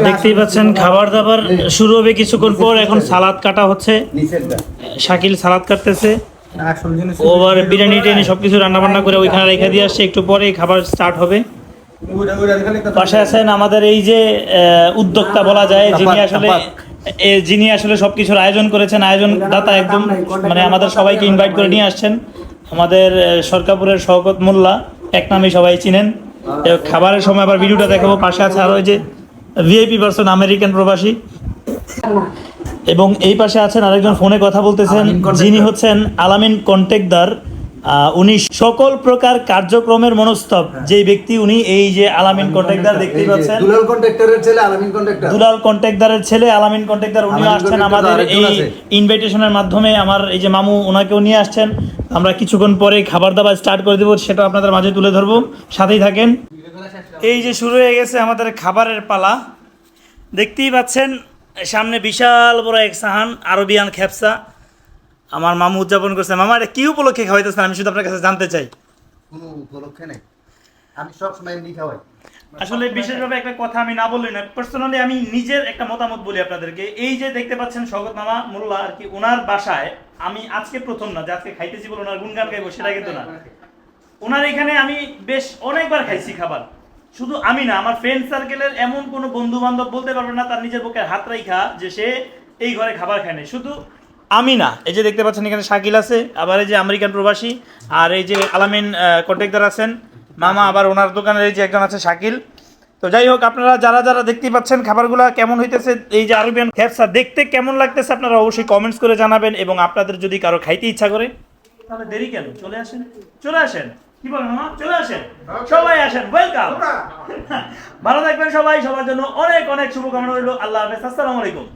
দেখতেই পাচ্ছেন খাবার দাবার শুরু হবে কিছুক্ষণ পর। এখন সালাদ কাটা হচ্ছে, শাকিল সালাদ কাটতেছে। ওভার বিরিয়ানি টিরিয়ানি সবকিছু রান্না বান্না করে ওইখানে রেখে দিয়ে আসছে, একটু পরে খাবার স্টার্ট হবে। পাশে আছেন আমাদের এই যে উদ্যোক্তা বলা যায়, যিনি আসলে সবকিছুর আয়োজন করেছেন, আয়োজন দাতা একদম, মানে আমাদের সবাইকে ইনভাইট করে নিয়ে আসছেন। আমাদের সরকারপুরের শওকত মোল্লা, এক নামে সবাই চিনেন। খাবারের সময় আবার ভিডিওটা দেখাবো। পাশে আছে আরো ওই যে ভিআইপি পারসন, আমেরিকান প্রবাসী। এবং এই পাশে আছেন আরেকজন ফোনে কথা বলতেছেন, যিনি হচ্ছেন আলামিন কন্ট্রাক্টর। উনি সকল প্রকার কার্যক্রমের মনস্তব যেই ব্যক্তি, উনি এই যে আলামিন কন্ট্রাক্টর দেখতেই পাচ্ছেন, দুলাল কন্ট্রাক্টরের ছেলে আলামিন কন্ট্রাক্টর, দুলাল কন্ট্রাক্টরের ছেলে আলামিন কন্ট্রাক্টর। উনি আসছেন আমাদের এই ইনভাইটেশনের মাধ্যমে। আমার এই যে মামু, ওনাকেও নিয়ে আসছেন। আমরা কিছুক্ষণ পরে খাবার দাবার স্টার্ট করে দেবো, সেটা আপনাদের মাঝে তুলে ধরবো, সাথেই থাকেন। এই যে শুরু হয়ে গেছে আমাদের খাবারের পালা, দেখতেই পাচ্ছেন সামনে বিশাল বড় এক সাহান আরবিয়ান খেপসা আমার মামু উদযাপন করছে। মামা, এটা কি উপলক্ষে খাওয়াইতেছেন আমি শুধু আপনার কাছে জানতে চাই। কোনো উপলক্ষে নেই, আমি সব সময় এমনি খাওয়াই। আসলে বিশেষভাবে একটা কথা আমি না বললেই না, পার্সোনালি আমি নিজের একটা মতামত বলি আপনাদেরকে। এই যে দেখতে পাচ্ছেন শওকত মামা মোল্লা আর কি, ওনার বাসায় আমি আজকে প্রথম না যে আজকে খাইতেছি বলে ওনার গুণগান গাইবো, সেটা কিন্তু না। ওনার এখানে আমি বেশ অনেকবার খাইছি খাবার। শুধু আমি না, আমার ফ্রেন্ড সার্কেলের এমন কোনো বন্ধু বান্ধব বলতে পারবে না তার নিজের বুকের হাত রাইখা যে সে এই ঘরে খাবার খায় না। শুধু আমি না, এই যে দেখতে পাচ্ছেন এখানে শাকিল আছে, আবার এই যে আমেরিকান প্রবাসী, আর এই যে আলামিন কন্ট্রাক্টর আছেন মামা, আবার ওনার দোকানের এই যে একজন আছে শাকিল। তো যাই হোক, আপনারা যারা যারা দেখতেই পাচ্ছেন খাবারগুলো কেমন হইতেছে, এই যে আরবিয়ান খেপসা দেখতে কেমন লাগতেছে, আপনারা অবশ্যই কমেন্টস করে জানাবেন। এবং আপনাদের যদি কারো খাইতে ইচ্ছা করে তাহলে দেরি কেন, চলে আসেন, চলে আসেন। কি বলেন মামা, চলে আসেন, সবাই আসেন, ওয়েলকাম। ভালো থাকবেন সবাই, সবার জন্য অনেক অনেক শুভকামনা রইল। আল্লাহ হাফেজ, আসসালামু আলাইকুম।